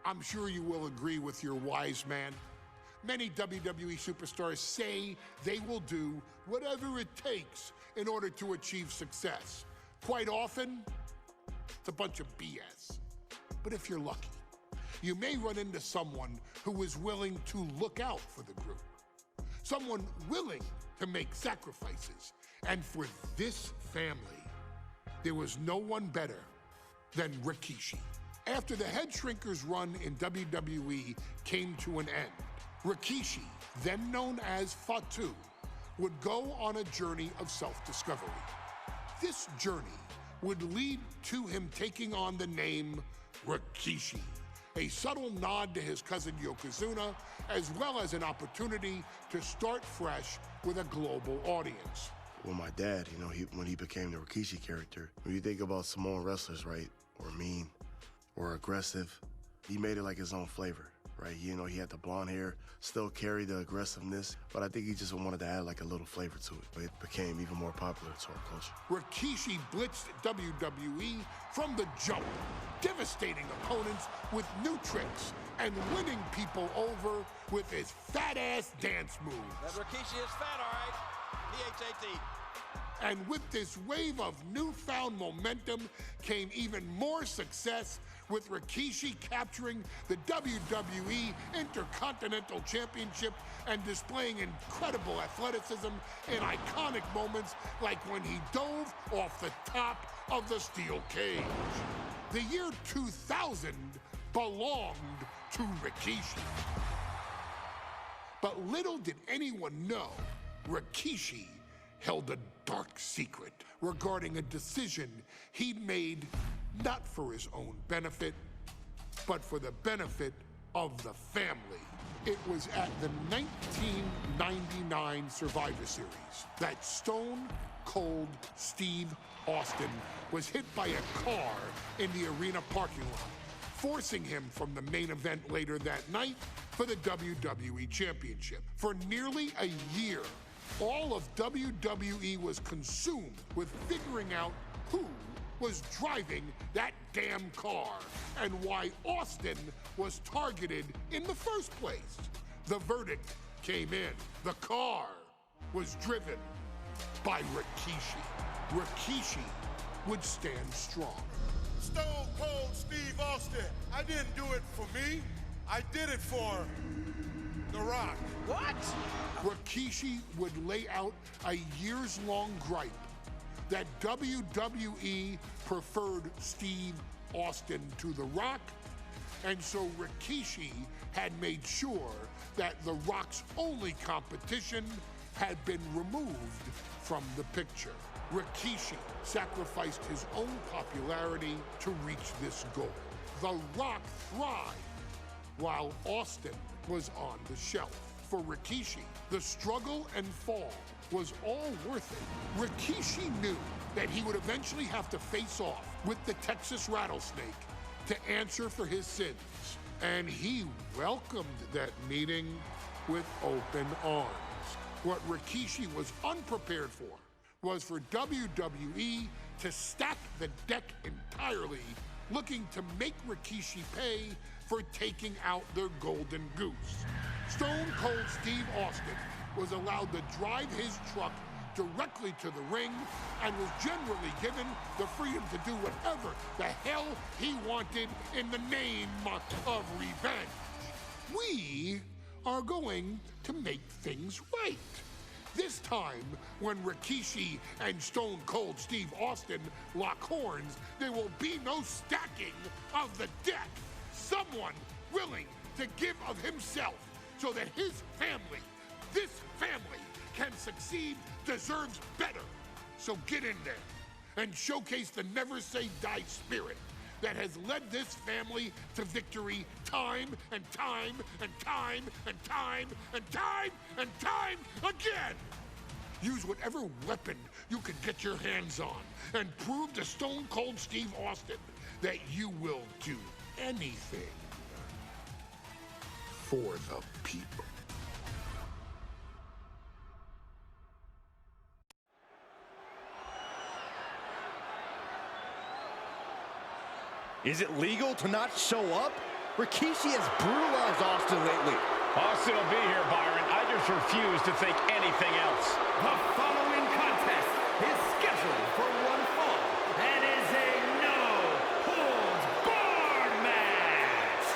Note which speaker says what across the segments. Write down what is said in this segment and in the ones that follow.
Speaker 1: I'm sure you will agree with your wise man. Many WWE superstars say they will do whatever it takes in order to achieve success. Quite often, it's a bunch of BS. But if you're lucky, you may run into someone who is willing to look out for the group. Someone willing to make sacrifices. And for this family, there was no one better than Rikishi. After the Head Shrinkers run in WWE came to an end, Rikishi, then known as Fatu, would go on a journey of self-discovery. This journey would lead to him taking on the name Rikishi, a subtle nod to his cousin Yokozuna, as well as an opportunity to start fresh with a global audience.
Speaker 2: Well, my dad, when he became the Rikishi character, when you think about Samoan wrestlers, right, or mean, or aggressive, he made it like his own flavor, right? He had the blonde hair, still carried the aggressiveness, but I think he just wanted to add like a little flavor to it. But it became even more popular to our culture.
Speaker 1: Rikishi blitzed WWE from the jump, devastating opponents with new tricks and winning people over with his fat-ass dance moves.
Speaker 3: That Rikishi is fat, all right. P-H-A-T.
Speaker 1: And with this wave of newfound momentum came even more success, with Rikishi capturing the WWE Intercontinental Championship and displaying incredible athleticism in iconic moments like when he dove off the top of the steel cage. The year 2000 belonged to Rikishi. But little did anyone know, Rikishi held a dark secret regarding a decision he'd made not for his own benefit, but for the benefit of the family. It was at the 1999 Survivor Series that Stone Cold Steve Austin was hit by a car in the arena parking lot, forcing him from the main event later that night for the WWE Championship. For nearly a year, all of WWE was consumed with figuring out who was driving that damn car and why Austin was targeted in the first place. The verdict came in. The car was driven by Rikishi. Rikishi would stand strong.
Speaker 4: Stone Cold Steve Austin, I didn't do it for me. I did it for The Rock.
Speaker 3: What?
Speaker 1: Rikishi would lay out a years-long gripe that WWE preferred Steve Austin to The Rock, and so Rikishi had made sure that The Rock's only competition had been removed from the picture. Rikishi sacrificed his own popularity to reach this goal. The Rock thrived while Austin was on the shelf. For Rikishi, the struggle and fall was all worth it. Rikishi knew that he would eventually have to face off with the Texas Rattlesnake to answer for his sins. And he welcomed that meeting with open arms. What Rikishi was unprepared for was for WWE to stack the deck entirely, looking to make Rikishi pay for taking out their golden goose. Stone Cold Steve Austin was allowed to drive his truck directly to the ring and was generally given the freedom to do whatever the hell he wanted in the name of revenge. We are going to make things right. This time, when Rikishi and Stone Cold Steve Austin lock horns, there will be no stacking of the deck. Someone willing to give of himself so that his family, this family, can succeed, deserves better. So get in there and showcase the never say die spirit that has led this family to victory time and time and time and time and time and time again. Use whatever weapon you can get your hands on and prove to Stone Cold Steve Austin that you will do anything for the people.
Speaker 5: Is it legal to not show up? Rikishi has brutalized Austin lately.
Speaker 6: Austin will be here, Byron. I just refuse to think anything else.
Speaker 7: The following contest is scheduled for one fall and is a no-holds-barred match.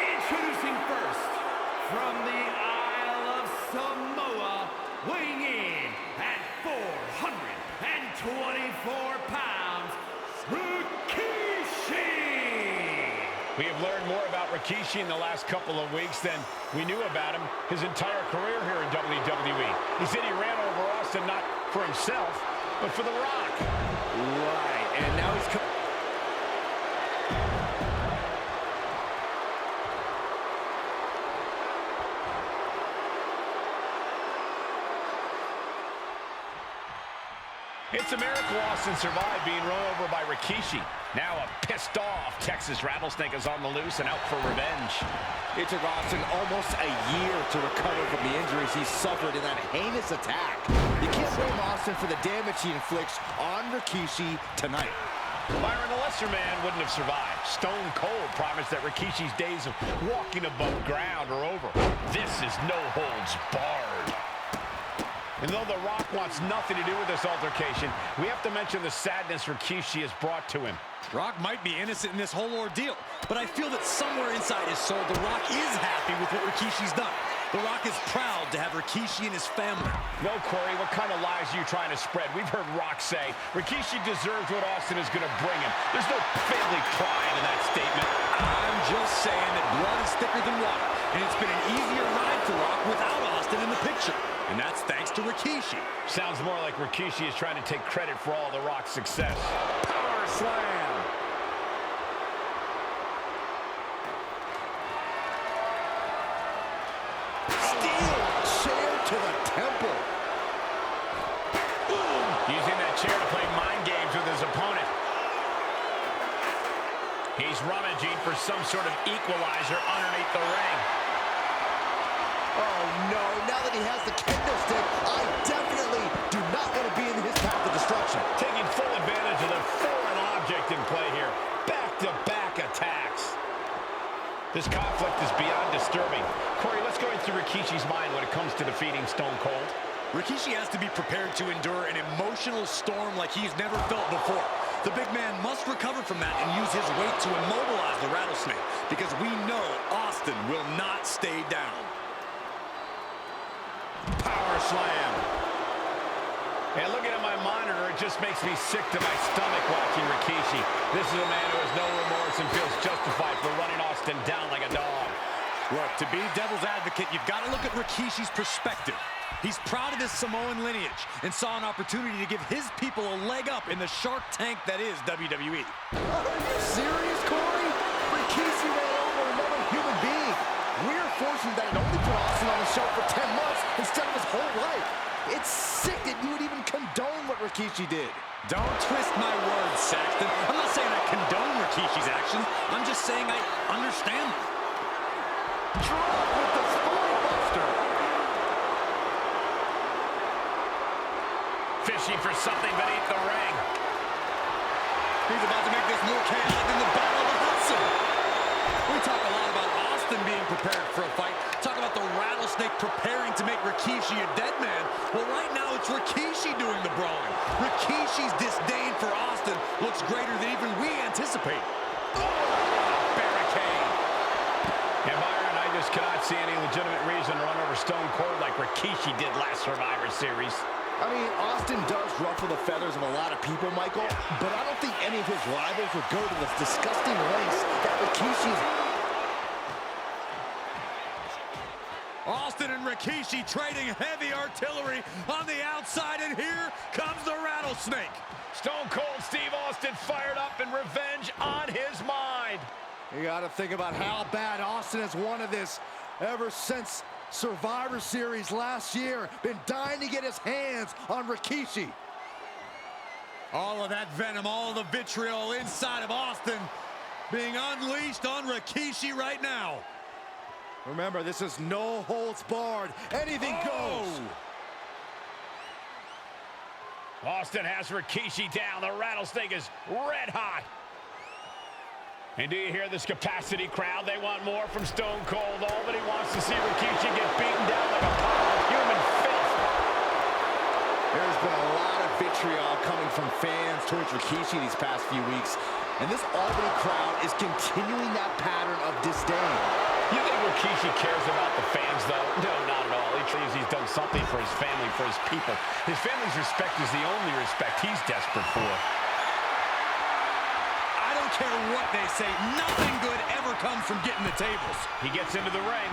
Speaker 7: Introducing first, from the Isle of Samoa, weighing in at 424 pounds, Rikishi!
Speaker 6: We have learned more about Rikishi in the last couple of weeks than we knew about him his entire career here in WWE. He said he ran over Austin not for himself, but for The Rock.
Speaker 5: Right, and now he's...
Speaker 6: It's a miracle Austin survived being run over by Rikishi. Now a pissed off Texas Rattlesnake is on the loose and out for revenge.
Speaker 5: It took Austin almost a year to recover from the injuries he suffered in that heinous attack. You can't blame Austin for the damage he inflicts on Rikishi tonight.
Speaker 6: Byron, the lesser man wouldn't have survived. Stone Cold promised that Rikishi's days of walking above ground are over. This is no holds barred. And though The Rock wants nothing to do with this altercation, we have to mention the sadness Rikishi has brought to him.
Speaker 8: Rock might be innocent in this whole ordeal, but I feel that somewhere inside his soul, The Rock is happy with what Rikishi's done. The Rock is proud to have Rikishi and his family.
Speaker 6: No, Corey, what kind of lies are you trying to spread? We've heard Rock say Rikishi deserves what Austin is going to bring him. There's no family pride in that statement.
Speaker 8: I'm just saying that blood is thicker than water, and it's been an easier ride for Rock without Austin in the picture. And that's thanks to Rikishi.
Speaker 6: Sounds more like Rikishi is trying to take credit for all the Rock's success.
Speaker 5: Power slam. Steel chair to the temple.
Speaker 6: Using that chair to play mind games with his opponent. He's rummaging for some sort of equalizer underneath the ring.
Speaker 5: Oh no, now that he has the kendo stick, I definitely do not want to be in his path of destruction.
Speaker 6: Taking full advantage of the foreign object in play here. Back-to-back attacks. This conflict is beyond disturbing. Corey, let's go into Rikishi's mind when it comes to defeating Stone Cold.
Speaker 8: Rikishi has to be prepared to endure an emotional storm like he's never felt before. The big man must recover from that and use his weight to immobilize the Rattlesnake, because we know Austin will not stay down.
Speaker 6: Power slam. And looking at my monitor, it just makes me sick to my stomach watching Rikishi. This is a man who has no remorse and feels justified for running Austin down like a dog.
Speaker 8: Look, to be devil's advocate, you've got to look at Rikishi's perspective. He's proud of his Samoan lineage and saw an opportunity to give his people a leg up in the Shark Tank that is WWE.
Speaker 5: Are you serious, Corey? Rikishi ran over another human being. We're fortunate that it only put Austin on the show for 10 months instead of his whole life. It's sick that you would even condone what Rikishi did.
Speaker 8: Don't twist my words, Saxton. I'm not saying I condone Rikishi's actions. I'm just saying I understand them.
Speaker 5: Drop with the spine buster.
Speaker 6: Fishing for something beneath the ring.
Speaker 8: He's about to make this more chaotic than the Battle of the Hudson. We talk a lot about Austin being prepared for a fight. Talk about the Rattlesnake preparing to make Rikishi a dead man. Well, right now it's Rikishi doing the brawling. Rikishi's disdain for Austin looks greater than even we anticipate.
Speaker 6: Barricade. And Byron, I just cannot see any legitimate reason to run over Stone Cold like Rikishi did last Survivor Series.
Speaker 5: I mean, Austin does ruffle the feathers of a lot of people, Michael, but I don't think any of his rivals would go to the disgusting lengths that Rikishi's...
Speaker 8: Austin and Rikishi trading heavy artillery on the outside, and here comes the Rattlesnake.
Speaker 6: Stone Cold Steve Austin fired up and revenge on his mind.
Speaker 5: You got to think about how bad Austin has wanted this ever since Survivor Series last year. Been dying to get his hands on Rikishi.
Speaker 8: All of that venom, all of the vitriol inside of Austin being unleashed on Rikishi right now.
Speaker 5: Remember, this is no holds barred. Anything goes.
Speaker 6: Austin has Rikishi down. The Rattlesnake is red hot. And do you hear this capacity crowd? They want more from Stone Cold. Nobody wants to see Rikishi get beaten down like a pile of human filth.
Speaker 5: There's been a lot of vitriol coming from fans towards Rikishi these past few weeks, and this Albany crowd is continuing that pattern of disdain.
Speaker 6: You think Rikishi cares about the fans, though? No, not at all. He believes he's done something for his family, for his people. His family's respect is the only respect he's desperate for.
Speaker 8: I don't care what they say. Nothing good ever comes from getting the tables.
Speaker 6: He gets into the ring.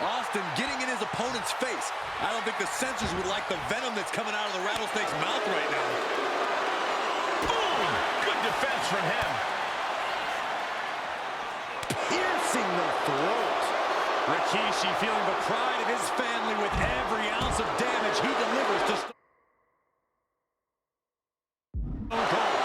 Speaker 8: Austin getting in his opponent's face. I don't think the censors would like the venom that's coming out of the Rattlesnake's mouth right now.
Speaker 6: Boom! Good defense from him.
Speaker 5: Piercing the throat.
Speaker 8: Rikishi feeling the pride of his family with every ounce of damage he delivers to Stone Cold.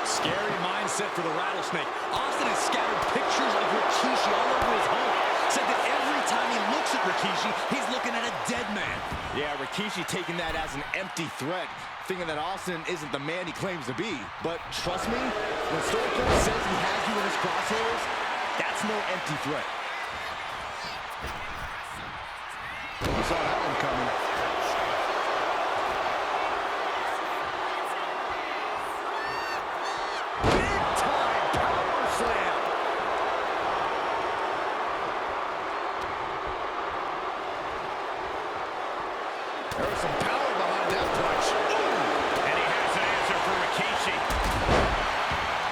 Speaker 8: Scary mindset for the Rattlesnake. Austin has scattered pictures of Rikishi all over his home. Said that every time he looks at Rikishi, he's looking at a dead man.
Speaker 5: Yeah, Rikishi taking that as an empty threat, thinking that Austin isn't the man he claims to be. But trust me, when Stone Cold says he has you in his crosshairs, that's no empty threat. You saw that one coming. Big-time power slam. There was some power behind that punch.
Speaker 6: And he has an answer for Rikishi.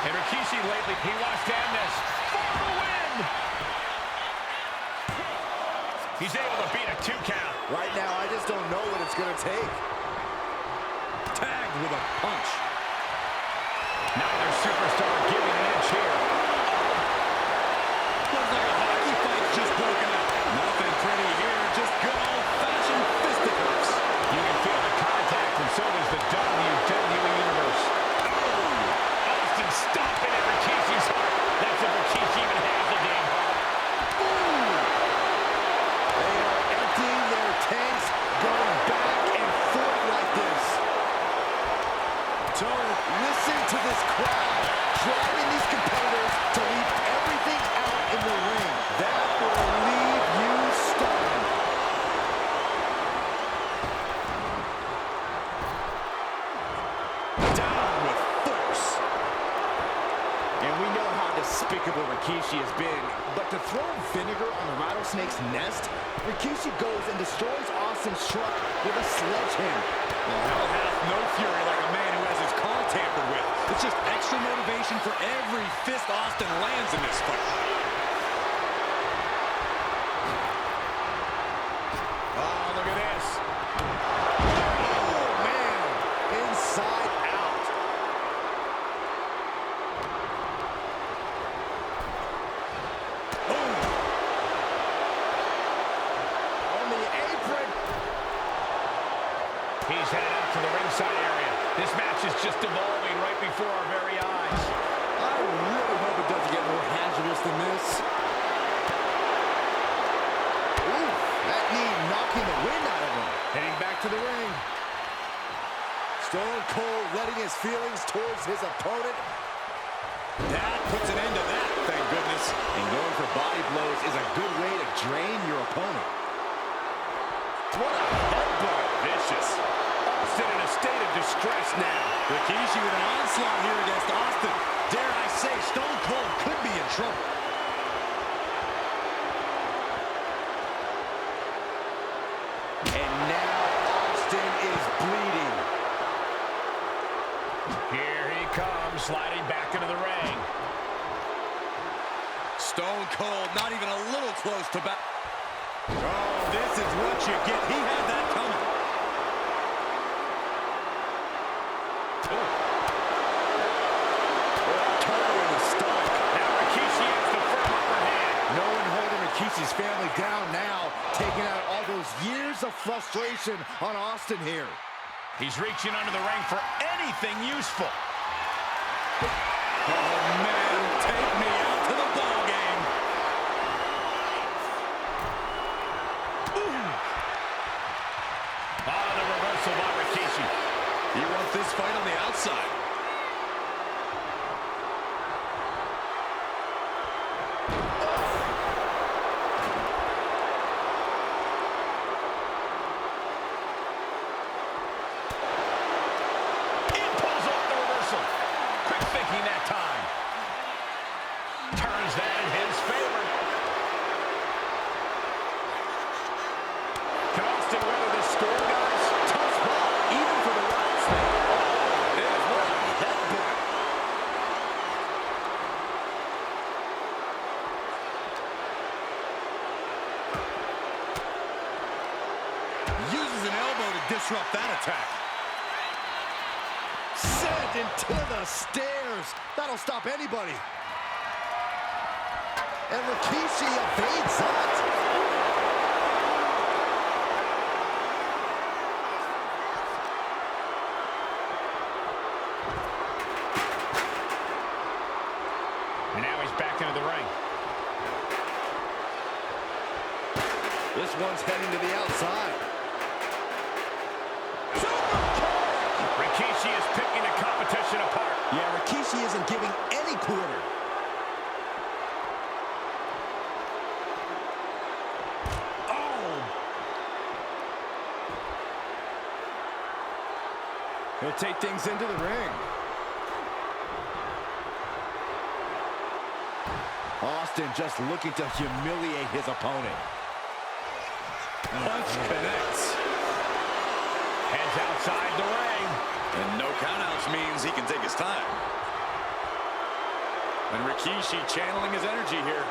Speaker 6: And Rikishi lately, he wants to end this for the win. He's able to beat a 2 count.
Speaker 5: Right now, I just don't know what it's going to take.
Speaker 8: Tagged with a punch.
Speaker 6: Neither superstar giving an inch here.
Speaker 8: Looks like a hockey fight's just broken out. Nothing pretty here, just good old-fashioned fisticuffs.
Speaker 6: You can feel the contact, and so does the WWE Universe. Oh! Austin stomping at Rikishi's heart. That's if Rikishi even has a damn heart.
Speaker 5: They are emptying their tanks, going back and forth like this. Don't listen to this crowd, driving these competitors to leave everything out in the ring. That will leave you stunned.
Speaker 8: Down with force.
Speaker 5: And we know how despicable Rikishi has been, but to throw vinegar on the Rattlesnake's nest, Rikishi goes and destroys Austin's truck with a sledgehammer.
Speaker 8: Well, hell hath no fury like a man who has his car tampered with. It's just extra motivation for every fist Austin lands in this fight.
Speaker 6: Oh, look at this.
Speaker 5: Oh, man, inside out. Boom. On the apron.
Speaker 6: He's headed out to the ringside area. This match is just evolving right before our very eyes.
Speaker 5: I really hope it doesn't get more hazardous than this. Ooh, that knee knocking the wind out of him. Heading back to the ring. Stone Cold letting his feelings towards his opponent.
Speaker 8: That puts an end to that, thank goodness.
Speaker 5: And going for body blows is a good way to drain your opponent. What a headbutt.
Speaker 8: Vicious.
Speaker 6: Austin in a state of distress now.
Speaker 8: Rikishi with an onslaught here against Austin. Dare I say, Stone Cold could be in trouble.
Speaker 5: And now Austin is bleeding.
Speaker 6: Here he comes, sliding back into the ring.
Speaker 8: Stone Cold not even a little close to back. Oh, this is what you get. He had that coming.
Speaker 5: Turn the stomach.
Speaker 6: Now Rikishi has the firm upper hand.
Speaker 5: No one holding Rikishi's family down now, taking out all those years of frustration on Austin here.
Speaker 6: He's reaching under the ring for anything useful.
Speaker 8: Oh, man, take me out to the ball game.
Speaker 6: Oh, the reversal by Rikishi.
Speaker 8: You want this fight on the outside. disrupt that attack.
Speaker 5: Sent into the stairs. That'll stop anybody. And Rikishi evades that.
Speaker 6: And now he's back into the ring.
Speaker 5: This one's heading to the outside.
Speaker 6: Rikishi is picking the competition apart.
Speaker 5: Yeah, Rikishi isn't giving any quarter. Oh! He'll take things into the ring. Austin just looking to humiliate his opponent.
Speaker 8: Punch connects.
Speaker 6: Heads outside the ring.
Speaker 8: And no countouts means he can take his time. And Rikishi channeling his energy here.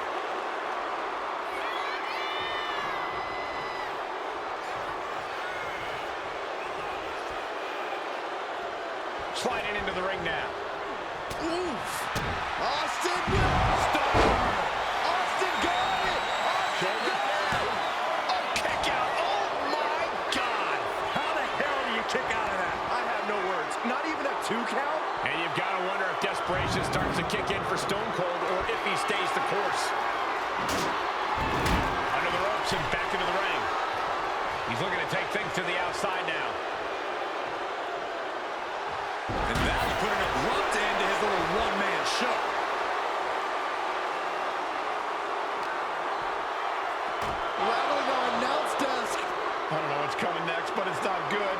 Speaker 6: Sliding into the ring now.
Speaker 5: Oof! Austin will Austin got it! Austin got it!
Speaker 6: Oh, kick out. Oh, my God.
Speaker 5: How the hell do you kick out of that? I have no words. Not even a 2 count?
Speaker 6: And you've got to wonder if desperation starts to kick in for Stone Cold or if he stays the course. Under the ropes and back into the ring. He's looking to take things to the outside now.
Speaker 8: And that'll put an abrupt end to his little one-man show.
Speaker 5: Rattling our announce desk.
Speaker 6: I don't know what's coming next, but it's not good.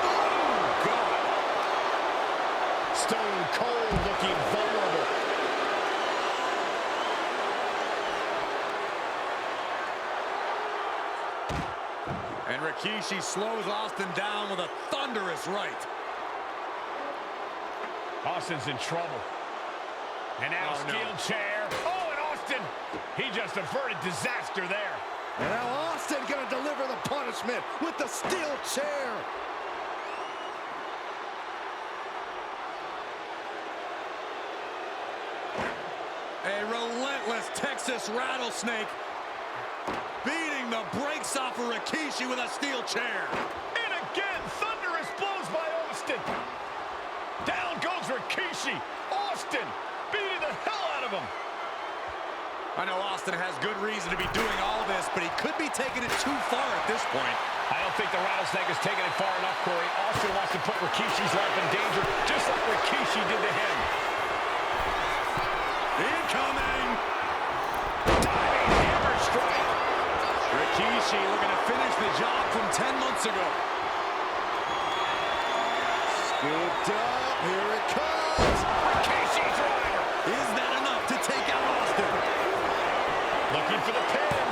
Speaker 8: Oh, God.
Speaker 6: Stone Cold looking vulnerable.
Speaker 8: And Rikishi slows Austin down with a thunderous right.
Speaker 6: Austin's in trouble. And now steel chair. Oh, and Austin, he just averted disaster there.
Speaker 5: And now Austin gonna deliver the punishment with the steel chair.
Speaker 8: A relentless Texas rattlesnake beating the brakes off of Rikishi with a steel chair.
Speaker 6: And again, thunderous blows by Austin. Down goes Rikishi. Austin beating the hell out of him.
Speaker 8: I know Austin has good reason to be doing all this, but he could be taking it too far at this point.
Speaker 6: I don't think the rattlesnake is taking it far enough, Corey. Austin wants to put Rikishi's life in danger, just like Rikishi did to him.
Speaker 8: Incoming!
Speaker 6: Diving hammer strike.
Speaker 8: Rikishi looking to finish the job from 10 months ago.
Speaker 5: Scooped up, here it comes.
Speaker 6: Rikishi driver.
Speaker 8: Is that enough to take out Austin?
Speaker 6: Looking for the pin.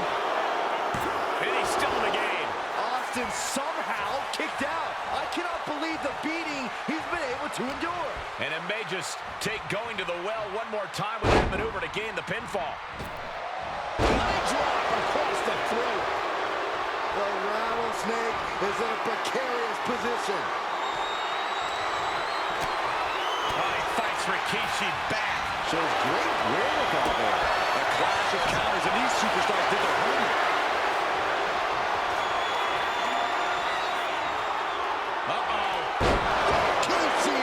Speaker 6: And he's still in the game.
Speaker 5: Austin somehow kicked out. I cannot believe the beating he's been able to endure.
Speaker 6: And it may just take going to the well one more time with that maneuver to gain the pinfall.
Speaker 5: Leg drop across the throat. The rattlesnake is in a precarious position.
Speaker 6: He fights Rikishi back.
Speaker 5: Shows great wherewithal there.
Speaker 8: A clash of counters, and these superstars did their homework.
Speaker 5: Rikishi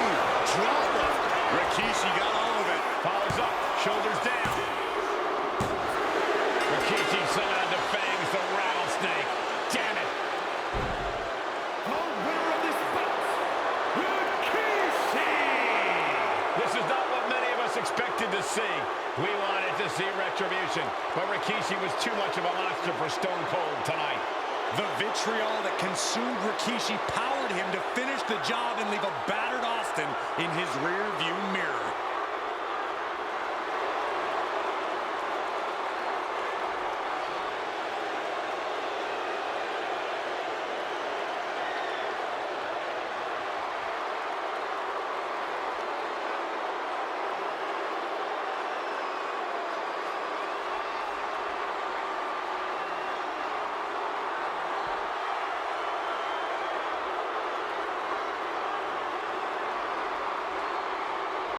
Speaker 5: driver.
Speaker 8: Rikishi got all of it.
Speaker 6: Follows up, shoulders down. Rikishi somehow defangs the rattlesnake. Damn it.
Speaker 7: The winner of this bout, Rikishi!
Speaker 6: This is not what many of us expected to see. We wanted to see retribution, but Rikishi was too much of a monster for Stone Cold tonight.
Speaker 8: The vitriol that consumed Rikishi powered him to finish the job and leave a battered Austin in his rear-view mirror.